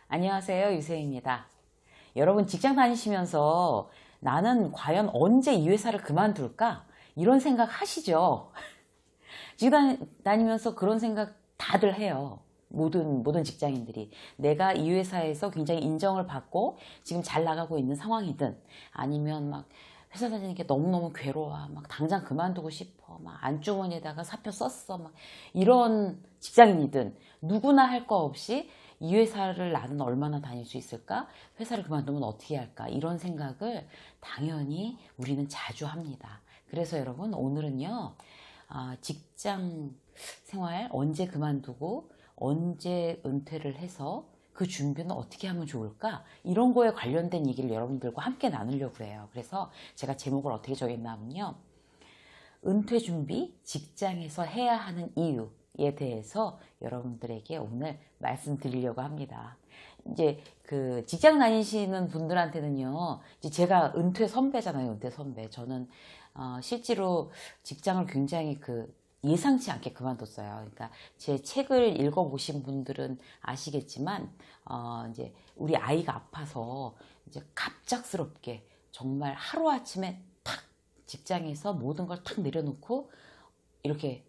안녕하세요, 유세입니다. 여러분 직장 다니시면서 나는 과연 언제 이 회사를 그만둘까? 이런 생각 하시죠? 직장 다니면서 그런 생각 다들 해요. 모든 직장인들이. 내가 이 회사에서 굉장히 인정을 받고 지금 잘 나가고 있는 상황이든 아니면 막 회사 다니는 게 너무너무 괴로워. 막 당장 그만두고 싶어. 막 안주머니에다가 사표 썼어. 막 이런 직장인이든 누구나 할 거 없이 이 회사를 나는 얼마나 다닐 수 있을까? 회사를 그만두면 어떻게 할까? 이런 생각을 당연히 우리는 자주 합니다. 그래서 여러분 오늘은요. 직장 생활 언제 그만두고 언제 은퇴를 해서 그 준비는 어떻게 하면 좋을까? 이런 거에 관련된 얘기를 여러분들과 함께 나누려고 해요. 그래서 제가 제목을 어떻게 정했냐면요. 은퇴 준비, 직장에서 해야 하는 이유에 대해서 여러분들에게 오늘 말씀드리려고 합니다. 이제 그 직장 다니시는 분들한테는요, 이제 제가 은퇴 선배잖아요, 은퇴 선배. 저는 실제로 직장을 굉장히 예상치 않게 그만뒀어요. 그러니까 제 책을 읽어보신 분들은 아시겠지만, 이제 우리 아이가 아파서 이제 갑작스럽게 정말 하루아침에 탁 직장에서 모든 걸 탁 내려놓고 이렇게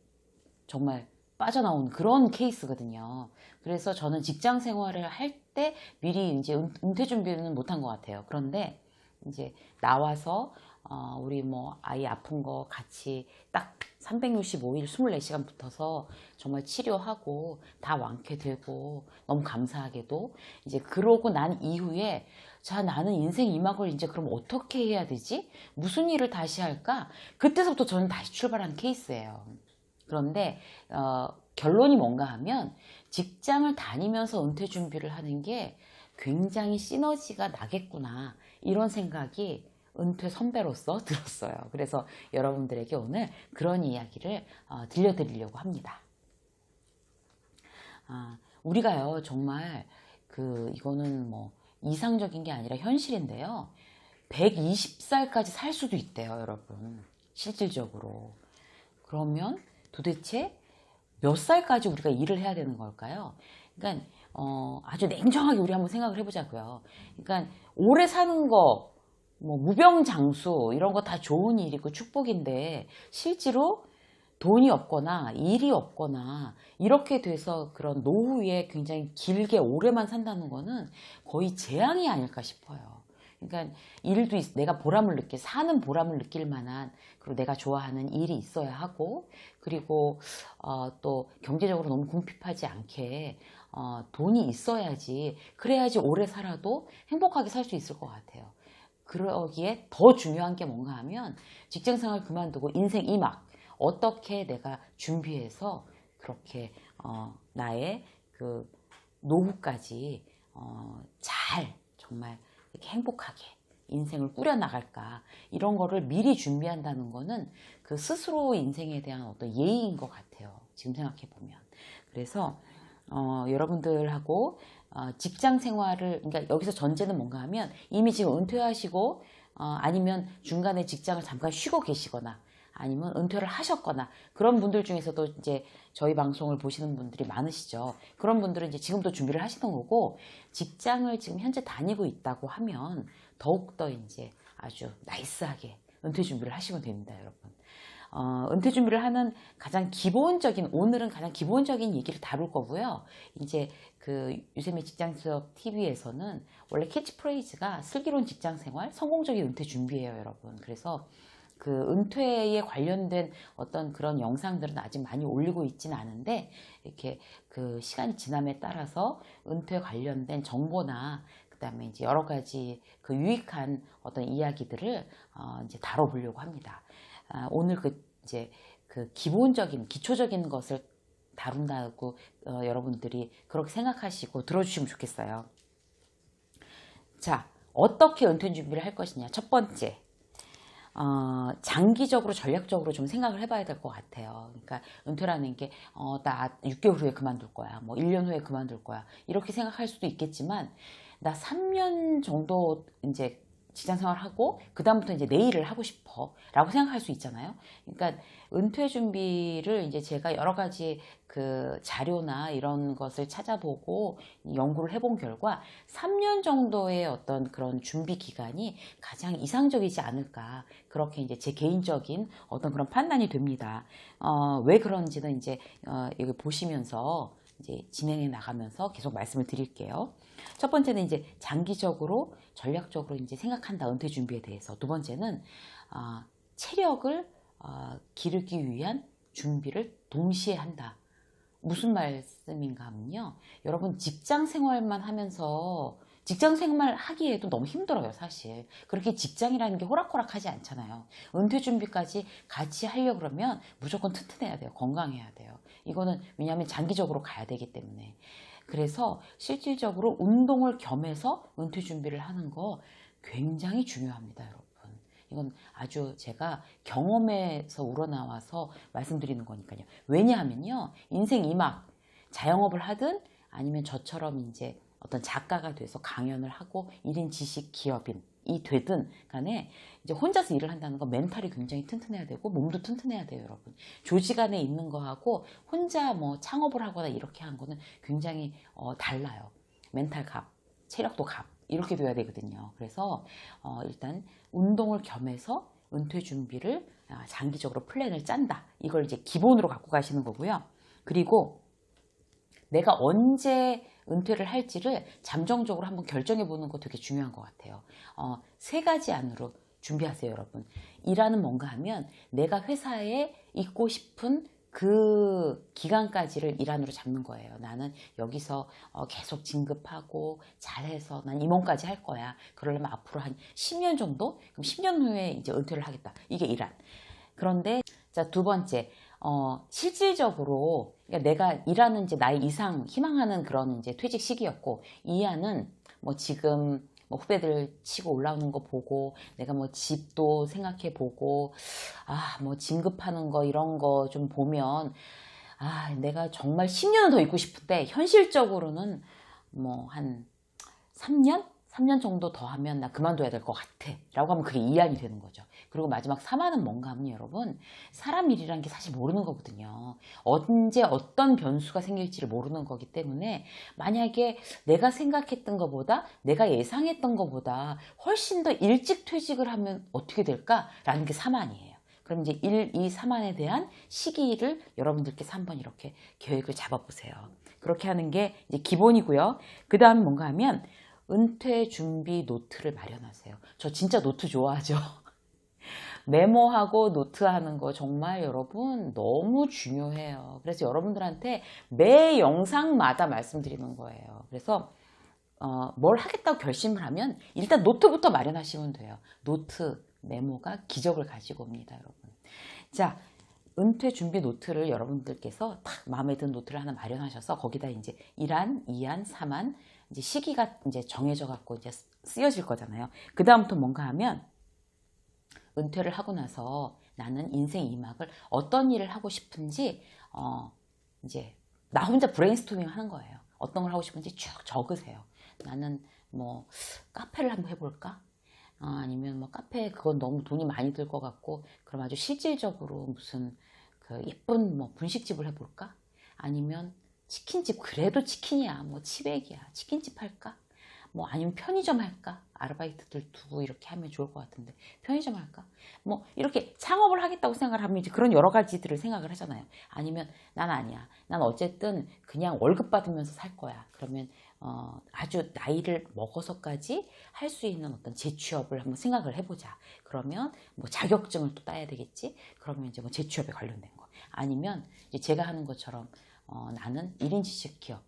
정말 빠져나온 그런 케이스거든요. 그래서 저는 직장 생활을 할 때 미리 이제 은퇴 준비는 못한 것 같아요. 그런데 이제 나와서 우리 뭐 아이 아픈 거 같이 딱 365일 24시간 붙어서 정말 치료하고 다 완쾌되고 너무 감사하게도 이제 그러고 난 이후에 자 나는 인생 이막을 이제 그럼 어떻게 해야 되지? 무슨 일을 다시 할까? 그때서부터 저는 다시 출발한 케이스예요. 그런데 결론이 뭔가 하면 직장을 다니면서 은퇴 준비를 하는 게 굉장히 시너지가 나겠구나 이런 생각이 은퇴 선배로서 들었어요. 그래서 여러분들에게 오늘 그런 이야기를 들려드리려고 합니다. 우리가요 정말 이거는 뭐 이상적인 게 아니라 현실인데요. 120살까지 살 수도 있대요, 여러분. 실질적으로. 그러면 도대체 몇 살까지 우리가 일을 해야 되는 걸까요? 그러니까 아주 냉정하게 우리 한번 생각을 해보자고요. 그러니까 오래 사는 거, 뭐 무병장수 이런 거 다 좋은 일이고 축복인데 실제로 돈이 없거나 일이 없거나 이렇게 돼서 그런 노후에 굉장히 길게 오래만 산다는 거는 거의 재앙이 아닐까 싶어요. 그러니까 내가 보람을 사는 보람을 느낄 만한 그리고 내가 좋아하는 일이 있어야 하고 그리고 또 경제적으로 너무 궁핍하지 않게 돈이 있어야지 그래야지 오래 살아도 행복하게 살 수 있을 것 같아요. 그러기에 더 중요한 게 뭔가 하면 직장생활 그만두고 인생 이막 어떻게 내가 준비해서 그렇게 나의 노후까지 잘 정말 이렇게 행복하게 인생을 꾸려나갈까 이런 거를 미리 준비한다는 거는 그 스스로 인생에 대한 어떤 예의인 것 같아요. 지금 생각해 보면. 그래서 여러분들하고 직장 생활을 그러니까 여기서 전제는 뭔가 하면 이미 지금 은퇴하시고 아니면 중간에 직장을 잠깐 쉬고 계시거나 아니면 은퇴를 하셨거나 그런 분들 중에서도 이제 저희 방송을 보시는 분들이 많으시죠. 그런 분들은 이제 지금도 준비를 하시는 거고 직장을 지금 현재 다니고 있다고 하면 더욱더 이제 아주 나이스하게 은퇴 준비를 하시면 됩니다, 여러분. 은퇴 준비를 하는 오늘은 가장 기본적인 얘기를 다룰 거고요. 이제 유세미 직장 수업 TV에서는 원래 캐치프레이즈가 슬기로운 직장 생활, 성공적인 은퇴 준비예요, 여러분. 그래서 은퇴에 관련된 어떤 그런 영상들은 아직 많이 올리고 있지는 않은데 이렇게 시간이 지남에 따라서 은퇴 관련된 정보나 그다음에 이제 여러 가지 유익한 어떤 이야기들을 이제 다뤄보려고 합니다. 오늘 이제 기본적인 기초적인 것을 다룬다고 여러분들이 그렇게 생각하시고 들어주시면 좋겠어요. 자, 어떻게 은퇴 준비를 할 것이냐? 첫 번째. 장기적으로 전략적으로 좀 생각을 해봐야 될 것 같아요. 그러니까 은퇴라는 게 나 6개월 후에 그만둘 거야. 뭐 1년 후에 그만둘 거야. 이렇게 생각할 수도 있겠지만 나 3년 정도 이제 직장 생활하고 그다음부터 이제 내 일을 하고 싶어 라고 생각할 수 있잖아요. 그러니까 은퇴 준비를 이제 제가 여러 가지 그 자료나 이런 것을 찾아보고 연구를 해본 결과 3년 정도의 어떤 그런 준비 기간이 가장 이상적이지 않을까, 그렇게 이제 제 개인적인 어떤 그런 판단이 됩니다. 왜 그런지는 이제 여기 보시면서 이제 진행해 나가면서 계속 말씀을 드릴게요. 첫 번째는 이제 장기적으로 전략적으로 이제 생각한다, 은퇴 준비에 대해서. 두 번째는 체력을 기르기 위한 준비를 동시에 한다. 무슨 말씀인가 하면요, 여러분 직장 생활만 하면서 직장 생활 하기에도 너무 힘들어요. 사실 그렇게 직장이라는 게 호락호락하지 않잖아요. 은퇴 준비까지 같이 하려고 그러면 무조건 튼튼해야 돼요. 건강해야 돼요. 이거는 왜냐하면 장기적으로 가야 되기 때문에. 그래서 실질적으로 운동을 겸해서 은퇴 준비를 하는 거 굉장히 중요합니다, 여러분. 이건 아주 제가 경험에서 우러나와서 말씀드리는 거니까요. 왜냐하면요, 인생 이막 자영업을 하든 아니면 저처럼 이제 어떤 작가가 돼서 강연을 하고 1인 지식 기업인이 되든 간에 이제 혼자서 일을 한다는 건 멘탈이 굉장히 튼튼해야 되고 몸도 튼튼해야 돼요, 여러분. 조직 안에 있는 거하고 혼자 뭐 창업을 하거나 이렇게 한 거는 굉장히 달라요. 멘탈 갑, 체력도 갑, 이렇게 돼야 되거든요. 그래서 일단 운동을 겸해서 은퇴 준비를 장기적으로 플랜을 짠다. 이걸 이제 기본으로 갖고 가시는 거고요. 그리고 내가 언제 은퇴를 할지를 잠정적으로 한번 결정해 보는 거 되게 중요한 것 같아요. 세 가지 안으로 준비하세요, 여러분. 일하는 뭔가 하면 내가 회사에 있고 싶은 그 기간까지를 일환으로 잡는 거예요. 나는 여기서 계속 진급하고 잘해서 난 임원까지 할 거야. 그러려면 앞으로 한 10년 정도? 그럼 10년 후에 이제 은퇴를 하겠다. 이게 일환. 그런데 자, 두 번째, 실질적으로 그러니까 내가 일하는 이제 나의 이상 희망하는 그런 이제 퇴직 시기였고, 이 안은 뭐 지금 뭐 후배들 치고 올라오는 거 보고 내가 뭐 집도 생각해 보고 뭐 진급하는 거 이런 거 좀 보면 내가 정말 10년은 더 있고 싶은데 현실적으로는 뭐 한 3년? 3년 정도 더 하면 나 그만둬야 될 것 같아 라고 하면 그게 이안이 되는 거죠. 그리고 마지막 3안은 뭔가 하면 여러분, 사람 일이라는 게 사실 모르는 거거든요. 언제 어떤 변수가 생길지를 모르는 거기 때문에 만약에 내가 생각했던 것보다 내가 예상했던 것보다 훨씬 더 일찍 퇴직을 하면 어떻게 될까라는 게 3안이에요. 그럼 이제 1, 2, 3안에 대한 시기를 여러분들께서 한번 이렇게 계획을 잡아보세요. 그렇게 하는 게 이제 기본이고요. 그 다음 뭔가 하면 은퇴 준비 노트를 마련하세요. 저 진짜 노트 좋아하죠. 메모하고 노트하는 거 정말 여러분 너무 중요해요. 그래서 여러분들한테 매 영상마다 말씀드리는 거예요. 그래서 뭘 하겠다고 결심을 하면 일단 노트부터 마련하시면 돼요. 노트, 메모가 기적을 가지고 옵니다, 여러분. 자, 은퇴 준비 노트를 여러분들께서 딱 마음에 드는 노트를 하나 마련하셔서 거기다 이제 1안, 2안, 3안 이제 시기가 이제 정해져 갖고 이제 쓰여질 거잖아요. 그 다음부터 뭔가 하면 은퇴를 하고 나서 나는 인생 이막을 어떤 일을 하고 싶은지 이제 나 혼자 브레인스토밍 하는 거예요. 어떤 걸 하고 싶은지 쭉 적으세요. 나는 뭐 카페를 한번 해볼까? 아니면 뭐 카페 그건 너무 돈이 많이 들 것 같고, 그럼 아주 실질적으로 무슨 그 예쁜 뭐 분식집을 해볼까? 아니면 치킨집, 그래도 치킨이야, 뭐 치백이야, 치킨집 할까? 뭐 아니면 편의점 할까? 아르바이트들 두고 이렇게 하면 좋을 것 같은데 편의점 할까? 뭐 이렇게 창업을 하겠다고 생각을 하면 이제 그런 여러 가지들을 생각을 하잖아요. 아니면 난 아니야, 난 어쨌든 그냥 월급 받으면서 살 거야. 그러면 아주 나이를 먹어서까지 할 수 있는 어떤 재취업을 한번 생각을 해보자. 그러면 뭐 자격증을 또 따야 되겠지. 그러면 이제 뭐 재취업에 관련된 거. 아니면 이제 제가 하는 것처럼 나는 1인 지식 기업,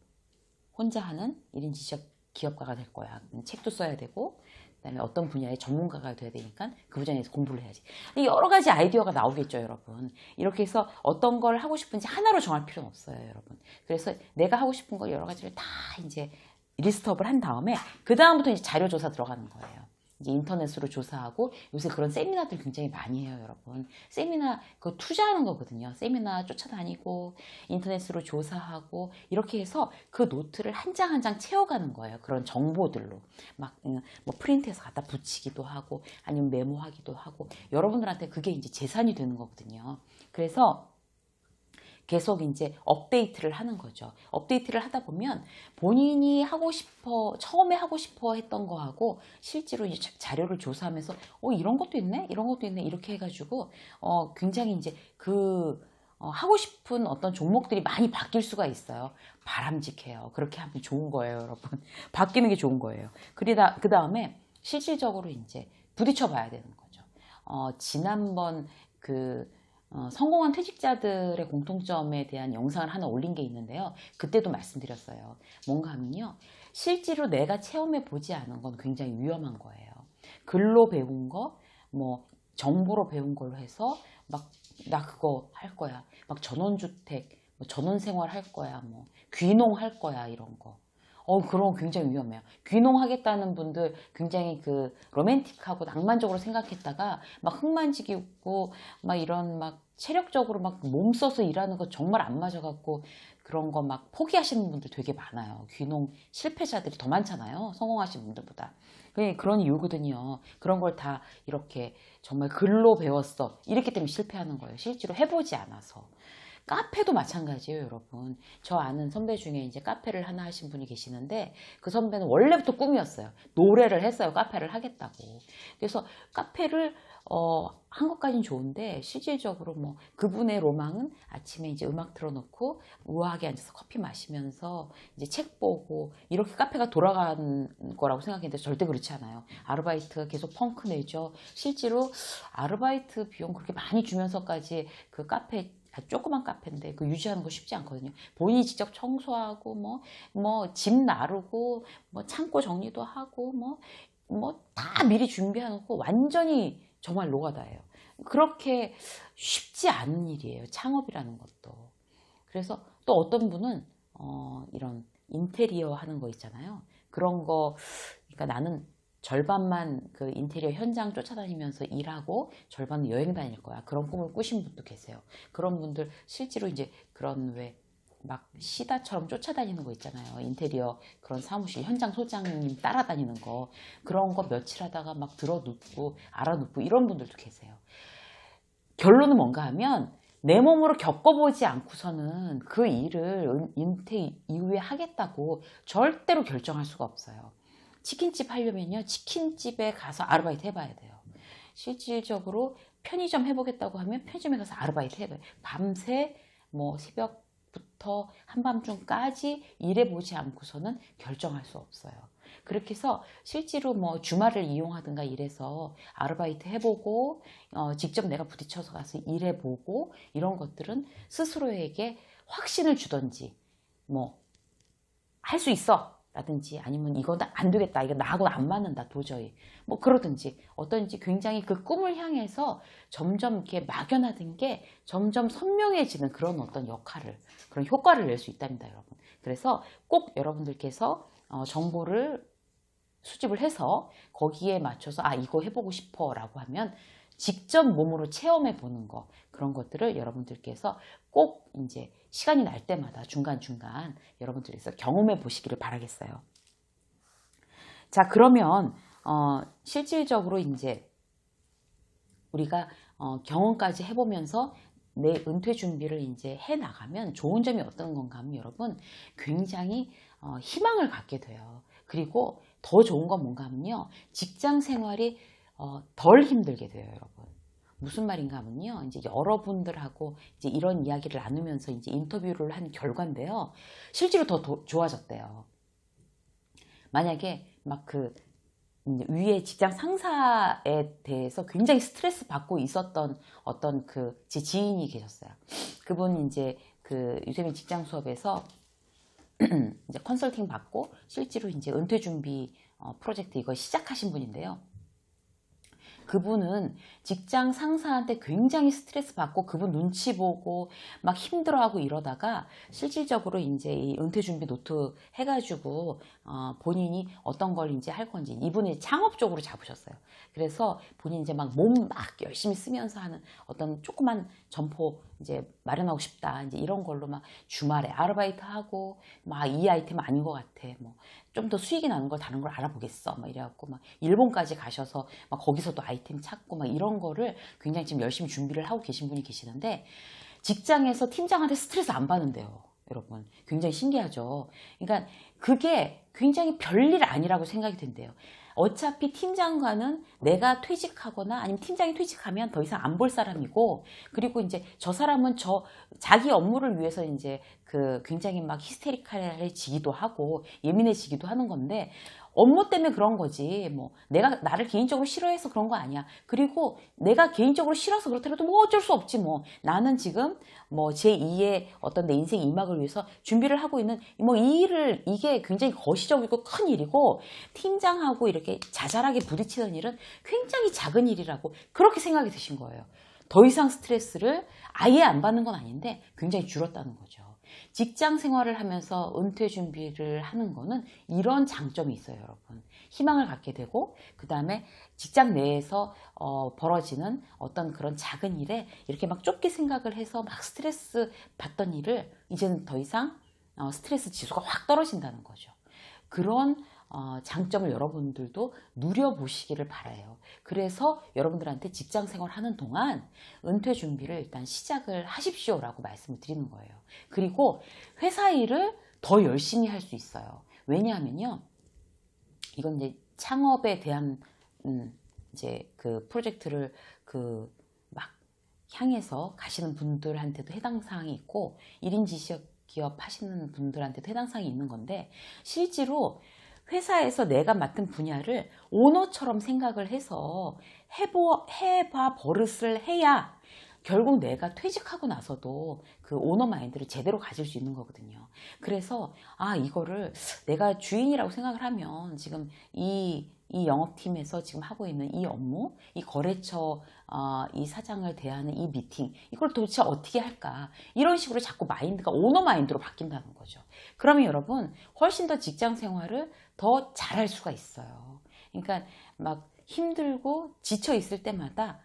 혼자 하는 1인 지식 기업가가 될 거야. 책도 써야 되고, 그다음에 어떤 분야의 전문가가 돼야 되니까 그 분야에서 공부를 해야지. 여러 가지 아이디어가 나오겠죠, 여러분. 이렇게 해서 어떤 걸 하고 싶은지 하나로 정할 필요는 없어요, 여러분. 그래서 내가 하고 싶은 걸 여러 가지를 다 이제 리스트업을 한 다음에 그 다음부터 이제 자료 조사 들어가는 거예요. 이제 인터넷으로 조사하고 요새 그런 세미나들 굉장히 많이 해요, 여러분. 세미나 그거 투자하는 거거든요. 세미나 쫓아다니고 인터넷으로 조사하고 이렇게 해서 그 노트를 한 장 한 장 채워가는 거예요. 그런 정보들로 막 뭐 프린트해서 갖다 붙이기도 하고 아니면 메모하기도 하고 여러분들한테 그게 이제 재산이 되는 거거든요. 그래서 계속 이제 업데이트를 하는 거죠. 업데이트를 하다 보면 본인이 하고 싶어, 처음에 하고 싶어 했던 거하고 실제로 이제 자료를 조사하면서 이런 것도 있네? 이런 것도 있네? 이렇게 해가지고 굉장히 이제 하고 싶은 어떤 종목들이 많이 바뀔 수가 있어요. 바람직해요. 그렇게 하면 좋은 거예요, 여러분. 바뀌는 게 좋은 거예요. 그 다음에 실질적으로 이제 부딪혀 봐야 되는 거죠. 지난번 성공한 퇴직자들의 공통점에 대한 영상을 하나 올린 게 있는데요. 그때도 말씀드렸어요. 뭔가 하면요. 실제로 내가 체험해 보지 않은 건 굉장히 위험한 거예요. 글로 배운 거, 뭐 정보로 배운 걸로 해서 막 나 그거 할 거야. 막 전원주택, 뭐 전원생활 할 거야. 뭐 귀농 할 거야. 이런 거. 그런 거 굉장히 위험해요. 귀농하겠다는 분들 굉장히 로맨틱하고 낭만적으로 생각했다가 막 흙만지기고 막 이런 막 체력적으로 막 몸 써서 일하는 거 정말 안 맞아갖고 그런 거 막 포기하시는 분들 되게 많아요. 귀농 실패자들이 더 많잖아요. 성공하신 분들보다. 그런 이유거든요. 그런 걸 다 이렇게 정말 글로 배웠어. 이렇기 때문에 실패하는 거예요. 실제로 해보지 않아서. 카페도 마찬가지예요, 여러분. 저 아는 선배 중에 이제 카페를 하나 하신 분이 계시는데 그 선배는 원래부터 꿈이었어요. 노래를 했어요. 카페를 하겠다고. 그래서 카페를 한 것까지는 좋은데 실질적으로 뭐 그분의 로망은 아침에 이제 음악 틀어놓고 우아하게 앉아서 커피 마시면서 이제 책 보고 이렇게 카페가 돌아가는 거라고 생각했는데 절대 그렇지 않아요. 아르바이트가 계속 펑크 내죠. 실제로 아르바이트 비용 그렇게 많이 주면서까지 그 카페 조그만 카페인데 그 유지하는 거 쉽지 않거든요. 본인이 직접 청소하고 뭐 집 나르고 뭐 창고 정리도 하고 뭐 다 미리 준비해놓고 완전히 정말 노가다예요. 그렇게 쉽지 않은 일이에요. 창업이라는 것도. 그래서 또 어떤 분은 이런 인테리어 하는 거 있잖아요. 그런 거 그러니까 나는 절반만 그 인테리어 현장 쫓아다니면서 일하고 절반은 여행 다닐 거야. 그런 꿈을 꾸신 분도 계세요. 그런 분들 실제로 이제 그런 왜 막 시다처럼 쫓아다니는 거 있잖아요. 인테리어 그런 사무실 현장 소장님 따라다니는 거 그런 거 며칠 하다가 막 들어눕고 알아눕고 이런 분들도 계세요. 결론은 뭔가 하면 내 몸으로 겪어보지 않고서는 그 일을 은퇴 이후에 하겠다고 절대로 결정할 수가 없어요. 치킨집 하려면요. 치킨집에 가서 아르바이트 해봐야 돼요. 실질적으로 편의점 해보겠다고 하면 편의점에 가서 아르바이트 해봐야 돼요. 밤새 뭐 새벽부터 한밤중까지 일해보지 않고서는 결정할 수 없어요. 그렇게 해서 실제로 뭐 주말을 이용하든가 이래서 아르바이트 해보고 직접 내가 부딪혀서 가서 일해보고 이런 것들은 스스로에게 확신을 주던지 뭐 할 수 있어 라든지 아니면 이건 안 되겠다 이거 나하고는 안 맞는다 도저히 뭐 그러든지 어떤지 굉장히 그 꿈을 향해서 점점 이렇게 막연하던 게 점점 선명해지는 그런 어떤 역할을 그런 효과를 낼 수 있답니다 여러분. 그래서 꼭 여러분들께서 정보를 수집을 해서 거기에 맞춰서 이거 해보고 싶어 라고 하면 직접 몸으로 체험해 보는 거 그런 것들을 여러분들께서 꼭 이제 시간이 날 때마다 중간중간 여러분들께서 경험해 보시기를 바라겠어요. 자, 그러면 실질적으로 이제 우리가 경험까지 해보면서 내 은퇴 준비를 이제 해 나가면 좋은 점이 어떤 건가 하면 여러분 굉장히 희망을 갖게 돼요. 그리고 더 좋은 건 뭔가 하면요. 직장 생활이 덜 힘들게 돼요, 여러분. 무슨 말인가 하면요. 이제 여러분들하고 이제 이런 이야기를 나누면서 이제 인터뷰를 한 결과인데요. 실제로 더 좋아졌대요. 만약에 막 위에 직장 상사에 대해서 굉장히 스트레스 받고 있었던 어떤 제 지인이 계셨어요. 그분이 이제 유세민 직장 수업에서 이제 컨설팅 받고 실제로 이제 은퇴 준비 프로젝트 이거 시작하신 분인데요. 그분은 직장 상사한테 굉장히 스트레스 받고 그분 눈치 보고 막 힘들어하고 이러다가 실질적으로 이제 이 은퇴 준비 노트 해가지고 본인이 어떤 걸 이제 할 건지 이분이 창업적으로 잡으셨어요. 그래서 본인이 이제 막 몸 막 열심히 쓰면서 하는 어떤 조그만 점포 이제 마련하고 싶다. 이제 이런 걸로 막 주말에 아르바이트 하고 막 이 아이템 아닌 것 같아. 뭐 좀 더 수익이 나는 걸 다른 걸 알아보겠어. 막 이래갖고 막 일본까지 가셔서 막 거기서도 아이템 찾고 막 이런 거를 굉장히 지금 열심히 준비를 하고 계신 분이 계시는데 직장에서 팀장한테 스트레스 안 받는데요. 여러분 굉장히 신기하죠. 그러니까 그게 굉장히 별일 아니라고 생각이 된대요. 어차피 팀장과는 내가 퇴직하거나 아니면 팀장이 퇴직하면 더 이상 안 볼 사람이고 그리고 이제 저 사람은 자기 업무를 위해서 이제 그 굉장히 막 히스테리칼해지기도 하고 예민해지기도 하는 건데 업무 때문에 그런 거지 뭐 내가 나를 개인적으로 싫어해서 그런 거 아니야. 그리고 내가 개인적으로 싫어서 그렇더라도 뭐 어쩔 수 없지 뭐 나는 지금 뭐 제2의 어떤 내 인생 2막을 위해서 준비를 하고 있는 뭐 이 일을 이게 굉장히 거시적이고 큰 일이고 팀장하고 이렇게 자잘하게 부딪히는 일은 굉장히 작은 일이라고 그렇게 생각이 드신 거예요. 더 이상 스트레스를 아예 안 받는 건 아닌데 굉장히 줄었다는 거죠. 직장 생활을 하면서 은퇴 준비를 하는 거는 이런 장점이 있어요, 여러분. 희망을 갖게 되고 그 다음에 직장 내에서 벌어지는 어떤 그런 작은 일에 이렇게 막 좁게 생각을 해서 막 스트레스 받던 일을 이제는 더 이상 스트레스 지수가 확 떨어진다는 거죠. 그런 장점을 여러분들도 누려보시기를 바라요. 그래서 여러분들한테 직장 생활하는 동안 은퇴 준비를 일단 시작을 하십시오라고 말씀을 드리는 거예요. 그리고 회사 일을 더 열심히 할 수 있어요. 왜냐하면요, 이건 이제 창업에 대한 이제 그 프로젝트를 그 막 향해서 가시는 분들한테도 해당 사항이 있고 1인 기업 하시는 분들한테도 해당 사항이 있는 건데 실제로 회사에서 내가 맡은 분야를 오너처럼 생각을 해서 해봐 버릇을 해야 결국 내가 퇴직하고 나서도 그 오너 마인드를 제대로 가질 수 있는 거거든요. 그래서 이거를 내가 주인이라고 생각을 하면 지금 이 영업팀에서 지금 하고 있는 이 업무, 이 거래처 이 사장을 대하는 이 미팅, 이걸 도대체 어떻게 할까? 이런 식으로 자꾸 마인드가 오너 마인드로 바뀐다는 거죠. 그러면 여러분 훨씬 더 직장 생활을 더 잘할 수가 있어요. 그러니까 막 힘들고 지쳐 있을 때마다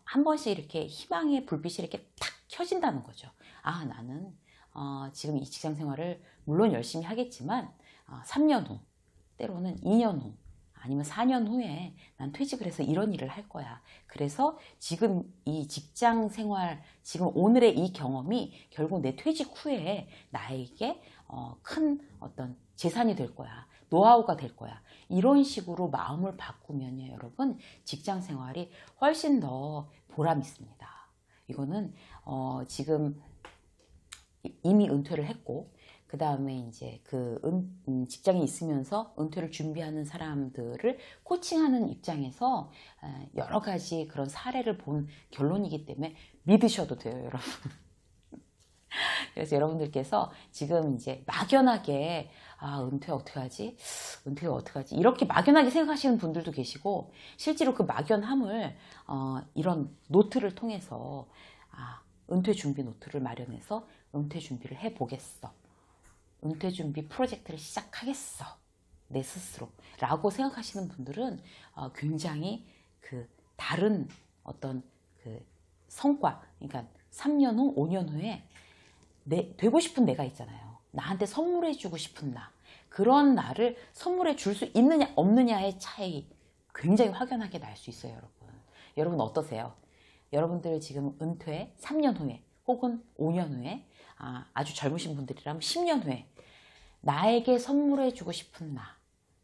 한 번씩 이렇게 희망의 불빛이 이렇게 탁 켜진다는 거죠. 나는 지금 이 직장 생활을 물론 열심히 하겠지만 3년 후, 때로는 2년 후, 아니면 4년 후에 난 퇴직을 해서 이런 일을 할 거야. 그래서 지금 이 직장 생활, 지금 오늘의 이 경험이 결국 내 퇴직 후에 나에게 큰 어떤 재산이 될 거야. 노하우가 될 거야. 이런 식으로 마음을 바꾸면요, 여러분, 직장 생활이 훨씬 더 보람 있습니다. 이거는 지금 이미 은퇴를 했고 그 다음에 이제 그 직장에 있으면서 은퇴를 준비하는 사람들을 코칭하는 입장에서 여러 가지 그런 사례를 본 결론이기 때문에 믿으셔도 돼요, 여러분. 그래서 여러분들께서 지금 이제 막연하게 은퇴 어떻게 하지? 은퇴가 어떻게 하지? 이렇게 막연하게 생각하시는 분들도 계시고 실제로 그 막연함을 이런 노트를 통해서 은퇴 준비 노트를 마련해서 은퇴 준비를 해보겠어. 은퇴 준비 프로젝트를 시작하겠어. 내 스스로. 라고 생각하시는 분들은 굉장히 그 다른 어떤 그 성과, 그러니까 3년 후, 5년 후에 되고 싶은 내가 있잖아요. 나한테 선물해주고 싶은 나. 그런 나를 선물해 줄 수 있느냐, 없느냐의 차이 굉장히 확연하게 날 수 있어요, 여러분. 여러분 어떠세요? 여러분들 지금 은퇴 3년 후에 혹은 5년 후에 아주 젊으신 분들이라면 10년 후에 나에게 선물해주고 싶은 나.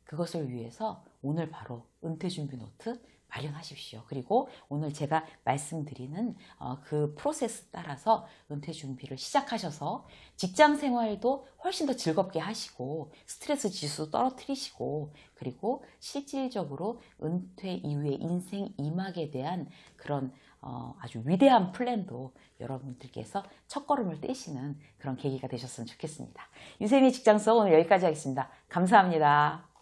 그것을 위해서 오늘 바로 은퇴 준비 노트 마련하십시오. 그리고 오늘 제가 말씀드리는 그 프로세스 따라서 은퇴 준비를 시작하셔서 직장 생활도 훨씬 더 즐겁게 하시고 스트레스 지수 떨어뜨리시고 그리고 실질적으로 은퇴 이후의 인생 2막에 대한 그런 아주 위대한 플랜도 여러분들께서 첫걸음을 떼시는 그런 계기가 되셨으면 좋겠습니다. 유세미의 직장수업 오늘 여기까지 하겠습니다. 감사합니다.